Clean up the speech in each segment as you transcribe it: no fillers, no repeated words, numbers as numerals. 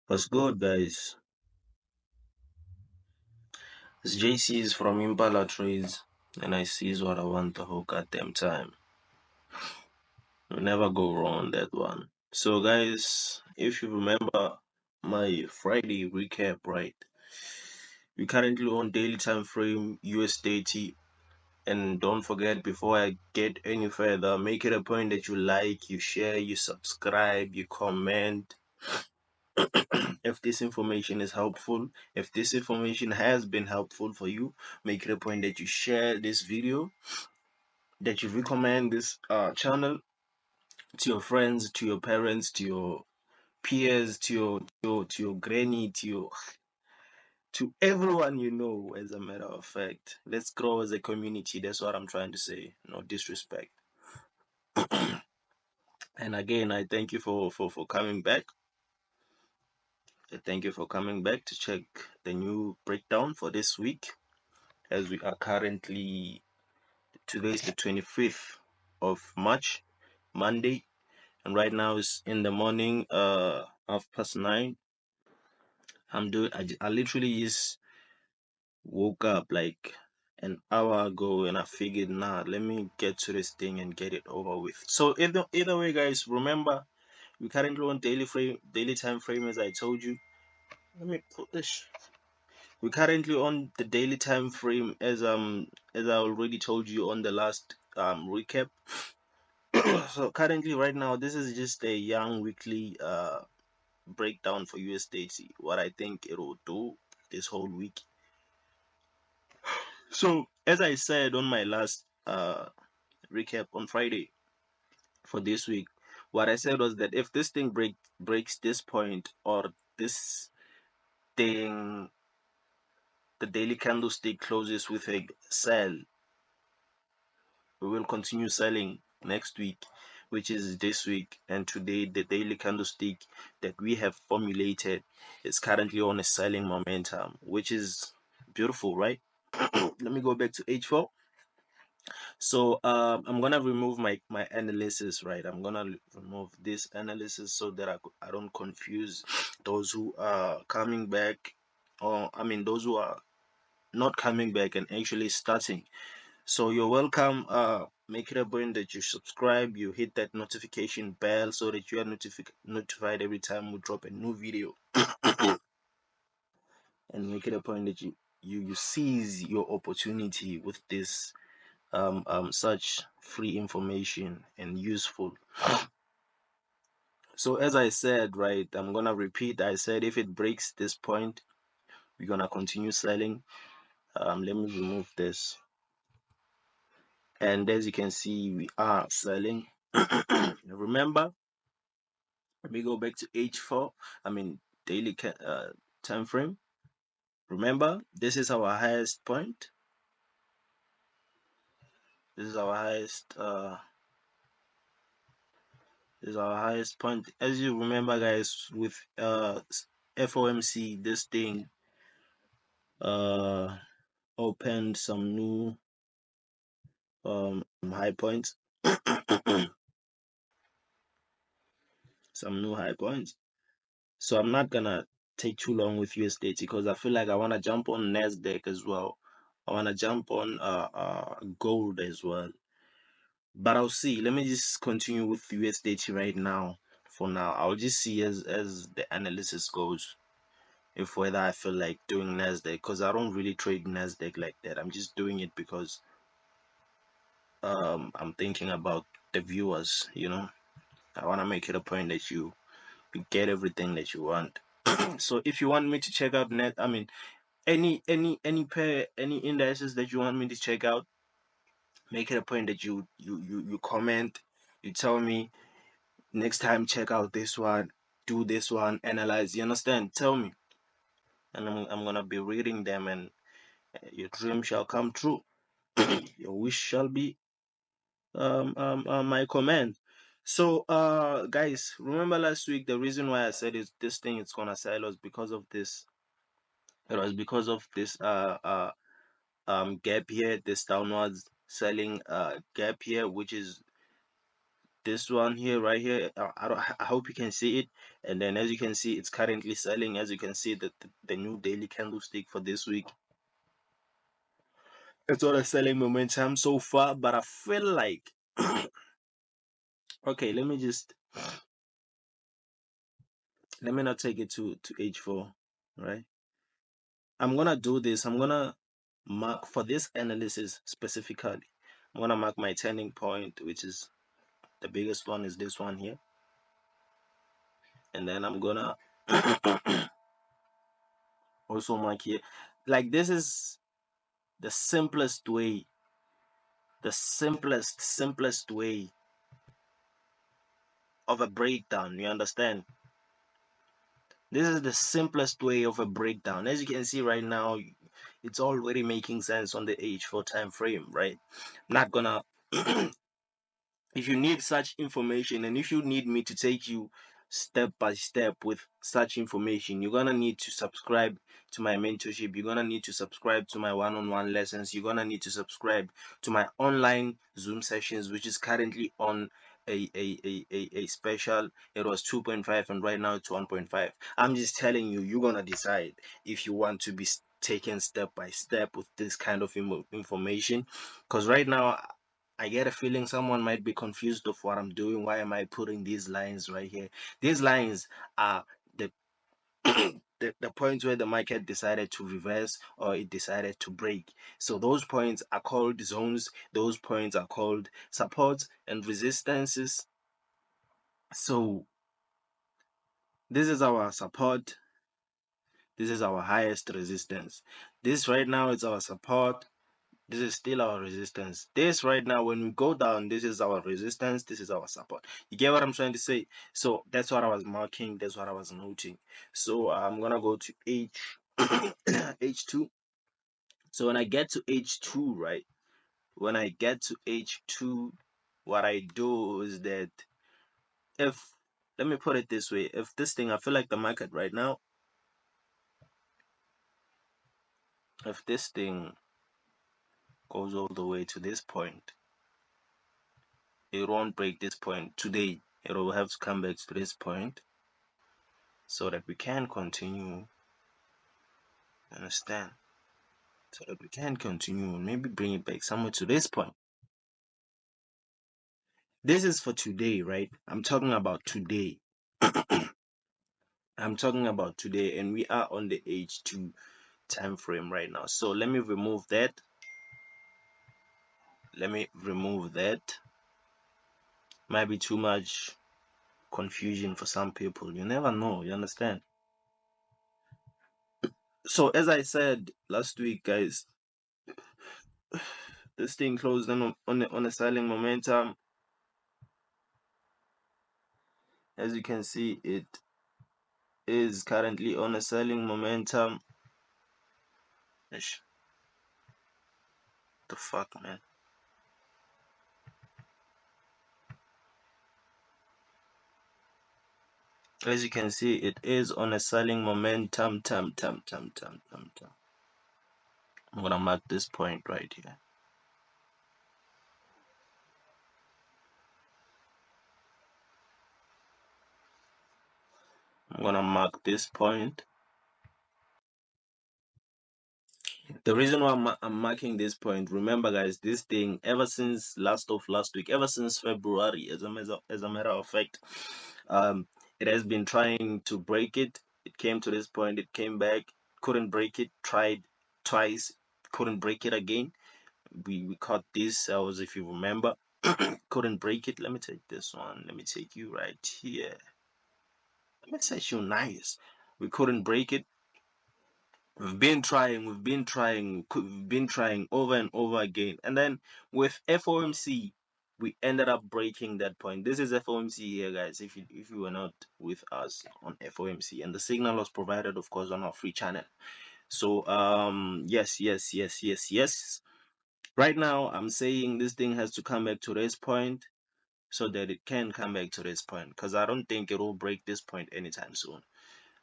What's good, guys? It's JC's from IMPALATRADES, and I seize what I want the whole goddamn time. You never go wrong on that one. So, guys, if you remember my Friday recap, right? We currently on daily time frame US.30, and don't forget before I get any further, make it a point that you like, you share, you subscribe, you comment, if this information is helpful, if this information has been helpful for you, make it a point that you share this video, that you recommend this channel to your friends, to your parents, to your peers, to your granny, to everyone you know. As a matter of fact, let's grow as a community. That's what I'm trying to say. No disrespect. And again, I thank you for coming back. I thank you for coming back to check the new breakdown for this week, as we are currently, today is the 25th of March, Monday, and right now it's in the morning, 9:30. I literally just woke up like an hour ago, and I figured, nah, let me get to this thing and get it over with. So either way, guys, remember we currently on daily time frame, as I told you. Let me put this. We currently on the daily time frame, as I already told you on the last recap. So currently, right now, this is just a young weekly breakdown for US.30. What I think it will do this whole week. So as I said on my last recap on Friday for this week, what I said was that if this thing breaks this point, or this thing, the daily candlestick closes with a sell, we will continue selling next week, which is this week. And today, the daily candlestick that we have formulated is currently on a selling momentum, which is beautiful, right? Let me go back to H4. So I'm gonna remove my analysis, right? I'm gonna remove this analysis so that I don't confuse those who are coming back, or I mean those who are not coming back and actually starting. So you're welcome. Make it a point that you subscribe, you hit that notification bell so that you are notified every time we drop a new video. And make it a point that you seize your opportunity with this such free information and useful. So as I said, right, I'm gonna repeat. I said if it breaks this point, we're gonna continue selling. Let me remove this. And as you can see, we are selling. Remember, let me go back to H4. I mean daily time frame. Remember, this is our highest point. This is our highest. This is our highest point. As you remember, guys, with FOMC, this thing uh opened some new high points. Some new high points. So I'm not gonna take too long with USDT because I feel like I wanna jump on Nasdaq as well. I wanna jump on gold as well. But I'll see. Let me just continue with USDT right now. For now, I'll just see as the analysis goes, if whether I feel like doing Nasdaq, because I don't really trade Nasdaq like that. I'm just doing it because I'm thinking about the viewers. I want to make it a point that you get everything that you want. So if you want me to check out I mean any pair, any indices that you want me to check out, make it a point that you comment, you tell me next time check out this one, do this one, analyze. You understand? Tell me, and I'm gonna be reading them, and your dream shall come true. Your wish shall be my command. So guys, remember last week the reason why I said is this thing is gonna sell us because of this. It was because of this gap here, this downwards selling gap here, which is this one here, right here. I hope you can see it. And then as you can see, it's currently selling. As you can see, the new daily candlestick for this week, it's on a selling momentum so far, but I feel like okay, let me not take it to H4, right? I'm gonna do this. I'm gonna mark for this analysis specifically. I'm gonna mark my turning point, which is the biggest one is this one here. And then I'm gonna also mark here. Like this is the simplest way, the simplest way of a breakdown. You understand? This is the simplest way of a breakdown. As you can see right now, it's already making sense on the H4 time frame, right? I'm not gonna if you need such information and if you need me to take you step by step with such information, you're gonna need to subscribe to my mentorship. You're gonna need to subscribe to my one-on-one lessons. You're gonna need to subscribe to my online Zoom sessions, which is currently on a special. It was 2.5 and right now it's 1.5. I'm just telling you, you're gonna decide if you want to be taken step by step with this kind of information, because right now I get a feeling someone might be confused of what I'm doing. Why am I putting these lines right here? These lines are the the points where the market decided to reverse or it decided to break. So those points are called zones. Those points are called supports and resistances. So this is our support. This is our highest resistance. This right now is our support. This is still our resistance. This right now, when we go down, this is our resistance. This is our support. You get what I'm trying to say? So that's what I was marking. That's what I was noting. So I'm gonna go to H H2. So when I get to H2, right? When I get to H2, what I do is that if let me put it this way, if this thing, I feel like the market right now, if this thing goes all the way to this point, it won't break this point today. It will have to come back to this point so that we can continue. Understand? So that we can continue and maybe bring it back somewhere to this point. This is for today, right? I'm talking about today. I'm talking about today, and we are on the H2 time frame right now. So let me remove that. Let me remove that. Might be too much confusion for some people. You never know. You understand? So as I said last week, guys, this thing closed on a selling momentum. As you can see, it is currently on a selling momentum. Ish. The fuck, man. As you can see, it is on a selling momentum. I'm gonna mark this point right here. I'm gonna mark this point. The reason why I'm marking this point, remember guys, this thing ever since last week, ever since February, as a matter of fact, it has been trying to break it. It came to this point, it came back, couldn't break it, tried twice, couldn't break it again. We caught these cells, if you remember. Couldn't break it. Let me take this one. Let me take you right here. Let me set you nice. We couldn't break it. We've been trying over and over again. And then with FOMC, we ended up breaking that point. This is FOMC here, guys. If you were not with us on FOMC, and the signal was provided, of course, on our free channel. So yes. Right now, I'm saying this thing has to come back to this point so that it can come back to this point, because I don't think it will break this point anytime soon.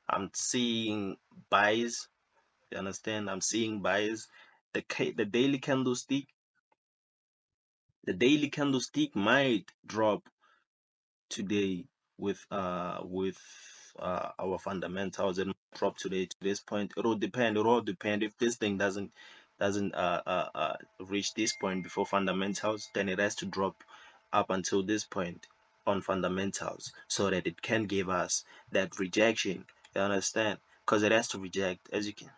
I'm seeing buys. You understand? I'm seeing buys. The daily candlestick might drop today with our fundamentals and drop today to this point. It all depend if this thing doesn't reach this point before fundamentals, then it has to drop up until this point on fundamentals so that it can give us that rejection. You understand? Because it has to reject, as you can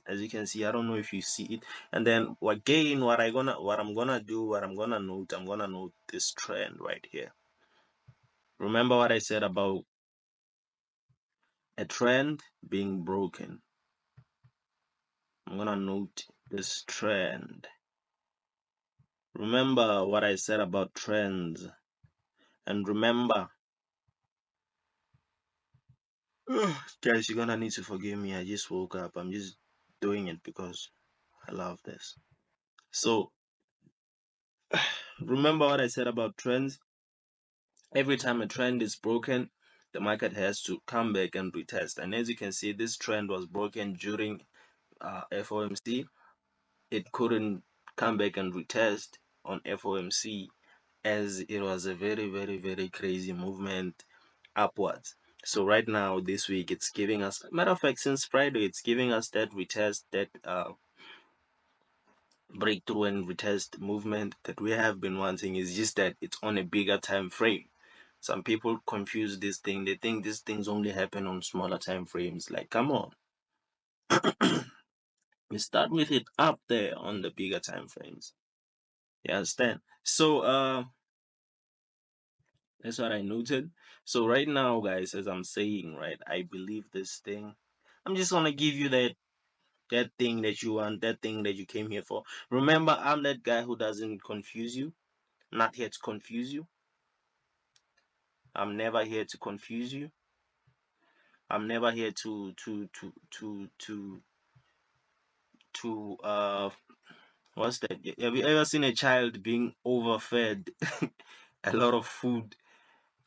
as you can see. I don't know if you see it. And then again, what I'm gonna do, what I'm gonna note this trend right here. Remember what I said about a trend being broken. I'm gonna note this trend. Remember what I said about trends. And remember, guys, you're gonna need to forgive me. I just woke up. I'm just doing it because I love this. So, remember what I said about trends? Every time a trend is broken, the market has to come back and retest. And as you can see, this trend was broken during FOMC. It couldn't come back and retest on FOMC as it was a very, very, very crazy movement upwards. So right now, this week, it's giving us, matter of fact, since Friday, it's giving us that retest, that breakthrough and retest movement that we have been wanting. Is just that it's on a bigger time frame. Some people confuse this thing. They think these things only happen on smaller time frames. Like, come on. We start with it up there on the bigger time frames. You understand? So that's what I noted. So right now, guys, as I'm saying, right, I believe this thing. I'm just gonna give you that thing that you want, that thing that you came here for. Remember, I'm that guy who doesn't confuse you. I'm not here to confuse you. I'm never here to confuse you. I'm never here to what's that? Have you ever seen a child being overfed a lot of food,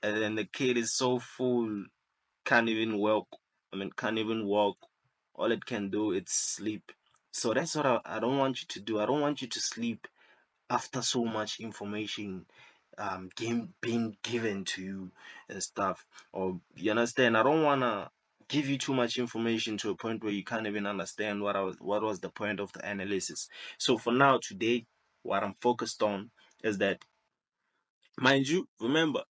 and then the kid is so full, can't even walk. Can't even walk. All it can do is sleep. So that's what I don't want you to do. I don't want you to sleep after so much information being given to you and stuff. Or you understand? I don't wanna give you too much information to a point where you can't even understand what was the point of the analysis. So for now, today, what I'm focused on is that, mind you, remember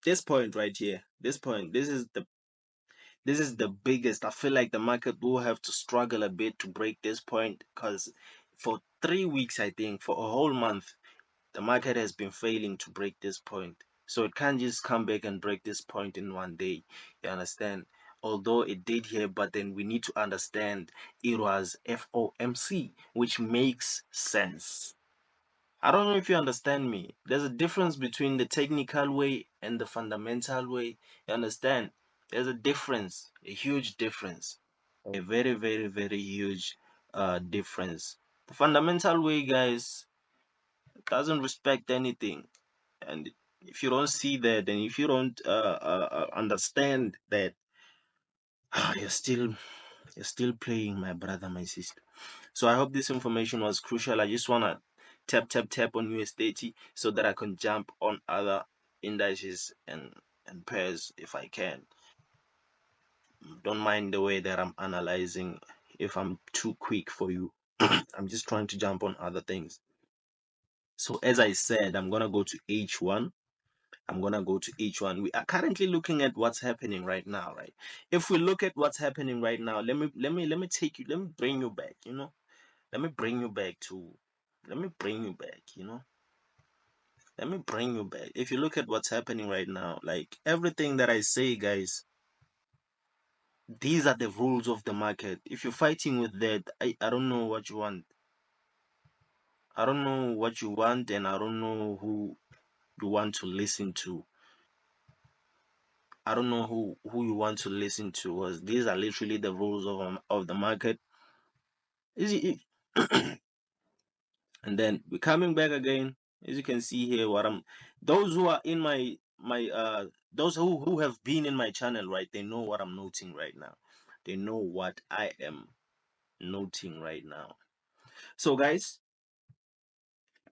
this point right here. This point. This is the biggest. I feel like the market will have to struggle a bit to break this point because for 3 weeks, I think, for a whole month, the market has been failing to break this point. So it can't just come back and break this point in one day. You understand? Although it did here, but then we need to understand it was FOMC, which makes sense. I don't know if you understand me. There's a difference between the technical way and the fundamental way. You understand? There's a difference, a huge difference, a very, very, very huge difference. The fundamental way, guys, doesn't respect anything. And if you don't see that, and if you don't understand that, you're still playing, my brother, my sister. So I hope this information was crucial. I just wanna tap on US.30 so that I can jump on other indices and pairs if I can. Don't mind the way that I'm analyzing if I'm too quick for you. I'm just trying to jump on other things. So as I said, I'm gonna go to H1. I'm gonna go to H1. We are currently looking at what's happening right now, right? If we look at what's happening right now, let me take you, let me bring you back, let me bring you back to let me bring you back, let me bring you back. If you look at what's happening right now, like everything that I say, guys, these are the rules of the market. If you're fighting with that, I don't know what you want. I don't know what you want, and I don't know who you want to listen to. I don't know who you want to listen to. Was these are literally the rules of the market. Is it? And then we're coming back again. As you can see here, what I'm those who are in my those who have been in my channel, right? They know what I'm noting right now. They know what I am noting right now. So guys,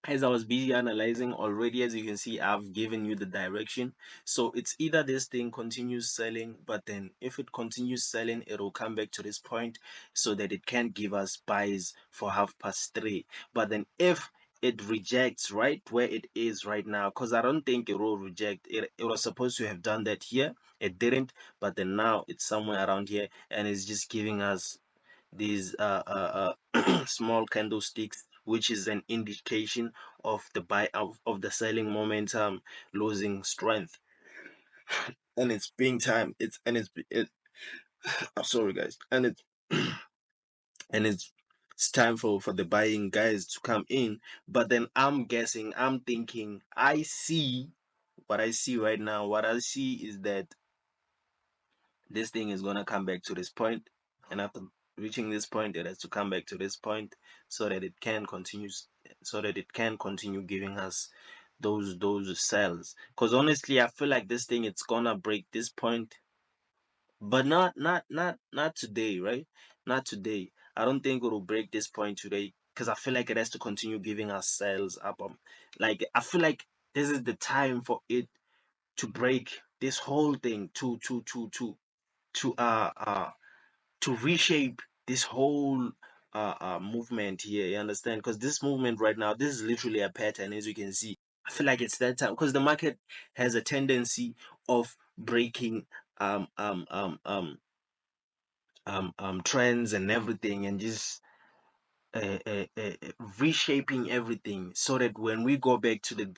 as I was busy analyzing already, as you can see, I've given you the direction. So it's either this thing continues selling, but then if it continues selling, it will come back to this point so that it can give us buys for 3:30. But then if it rejects right where it is right now, because I don't think it will reject it. It was supposed to have done that here. It didn't, but then now it's somewhere around here and it's just giving us these small candlesticks, which is an indication of the buy of the selling momentum losing strength, and it's being time. I'm sorry, guys, and it's and it's time for the buying guys to come in. But then I'm guessing, I'm thinking, I see what I see right now. What I see is that this thing is gonna come back to this point, and after reaching this point, it has to come back to this point so that it can continue, giving us those cells. Because honestly, I feel like this thing it's gonna break this point, but not today, right? Not today. I don't think it will break this point today because I feel like it has to continue giving us cells up. Like I feel like this is the time for it to break this whole thing to reshape this whole movement here. You understand? Because this movement right now, this is literally a pattern, as you can see. I feel like it's that time because the market has a tendency of breaking trends and everything, and just reshaping everything so that when we go back to the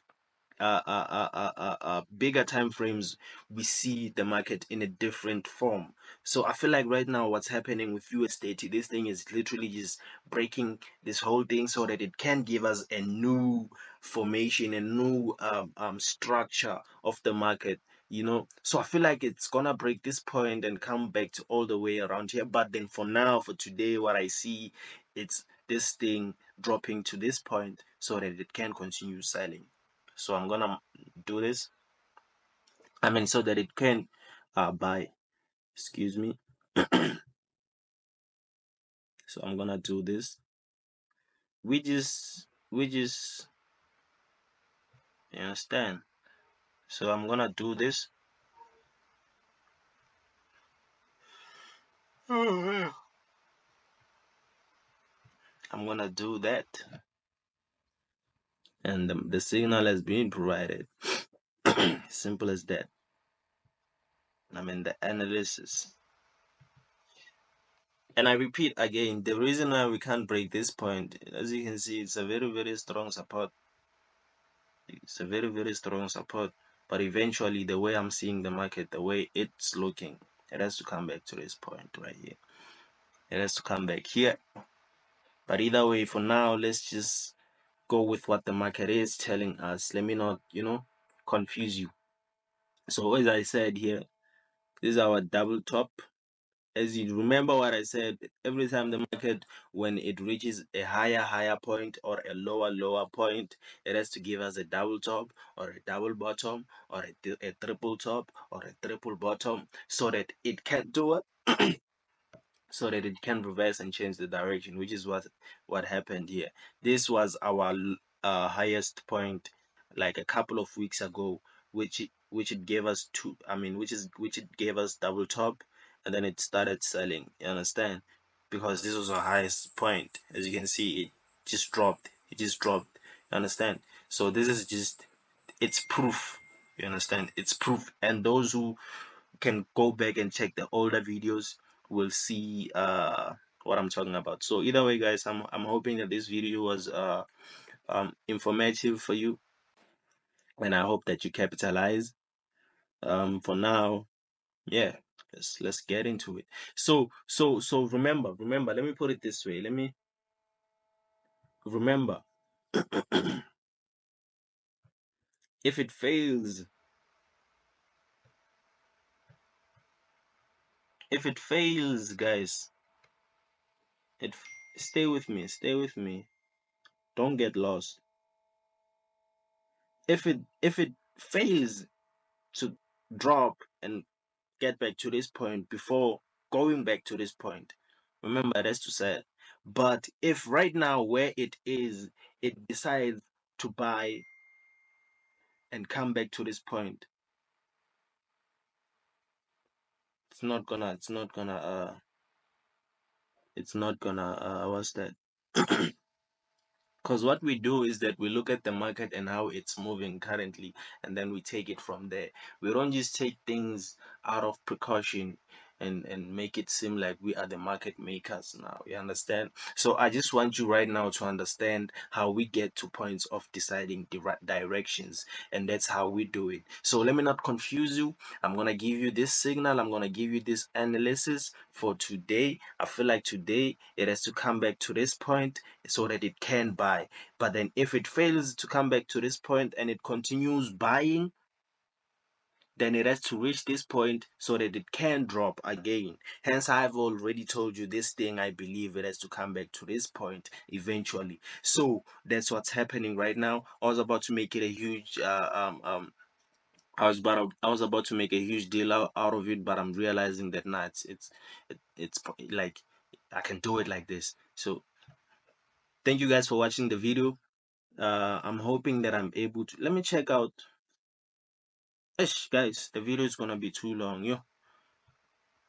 bigger time frames, we see the market in a different form. So I feel like right now what's happening with US.30, this thing is literally just breaking this whole thing so that it can give us a new formation, a new structure of the market. So I feel like it's gonna break this point and come back to all the way around here. But then for now, for today, what I see, it's this thing dropping to this point so that it can continue selling. So I'm gonna do this. I mean, so that it can buy. Excuse me. So I'm gonna do this. We just you understand. So I'm gonna do this. I'm gonna do that, and the signal has been provided. Simple as that. I mean the analysis. And I repeat again, the reason why we can't break this point, as you can see, it's a very, very strong support. It's a very, very strong support. But eventually, the way I'm seeing the market, the way it's looking, it has to come back to this point right here. It has to come back here. But either way, for now, let's just go with what the market is telling us. Let me not, confuse you. So as I said here, this is our double top. As you remember what I said, every time the market, when it reaches a higher point or a lower point, it has to give us a double top or a double bottom or a triple top or a triple bottom so that it can do it. So that it can reverse and change the direction, which is what happened here. This was our highest point like a couple of weeks ago, which it gave us two. I mean, which it gave us double top, and then it started selling. You understand? Because this was our highest point. As you can see, it just dropped. It just dropped. You understand? So this is just it's proof. You understand? It's proof, and those who can go back and check the older videos will see what I'm talking about. So either way, guys, I'm hoping that this video was informative for you, and I hope that you capitalize. For now, yeah, let's get into it. So remember. Let me put it this way. Let me remember. If it fails, guys, it stay with me. Stay with me. Don't get lost. If it fails to drop and get back to this point before going back to this point, remember that's to say. But if right now where it is, it decides to buy and come back to this point, it's not gonna what's that? Because what we do is that we look at the market and how it's moving currently, and then we take it from there. We don't just take things out of precaution and make it seem like we are the market makers now. You understand? So I just want you right now to understand how we get to points of deciding the right directions, and that's how we do it. So let me not confuse you. I'm gonna give you this signal. I'm gonna give you this analysis for today. I feel like today it has to come back to this point so that it can buy. But then if it fails to come back to this point and it continues buying, then it has to reach this point so that it can drop again. Hence, I've already told you this thing. I believe it has to come back to this point eventually. So that's what's happening right now. I was about to make it a huge I was about to make a huge deal out of it, but I'm realizing that nah, it's like I can do it like this. So thank you guys for watching the video. I'm hoping that I'm able to. Let me check out. Ish, guys, the video is gonna be too long, yo.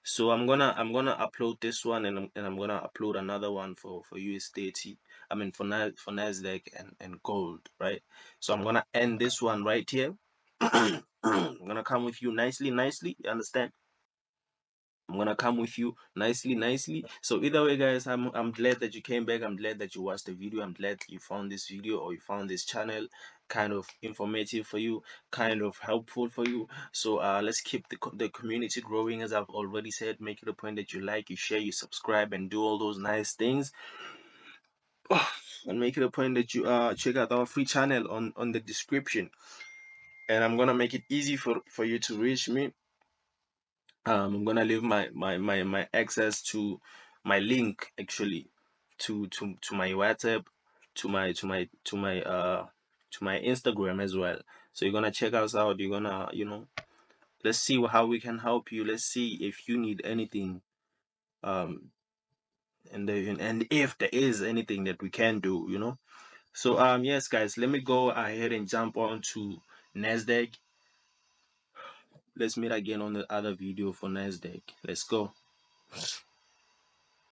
So I'm gonna upload this one, and I'm gonna upload another one for US.30. I mean for Nasdaq and gold, right? So I'm gonna end this one right here. I'm gonna come with you nicely. You understand? I'm gonna come with you nicely. So either way, guys, I'm glad that you came back. I'm glad that you watched the video. I'm glad you found this video or you found this channel kind of informative for you, kind of helpful for you. So let's keep the community growing. As I've already said, make it a point that you like, you share, you subscribe, and do all those nice things. And make it a point that you check out our free channel on the description. And I'm gonna make it easy for you to reach me. I'm gonna leave my access to my link actually to my WhatsApp, to my Instagram as well. So you're gonna check us out. You're gonna let's see how we can help you. Let's see if you need anything, um and if there is anything that we can do. So yes guys, let me go ahead and jump on to Nasdaq. Let's meet again on the other video for Nasdaq. Let's go.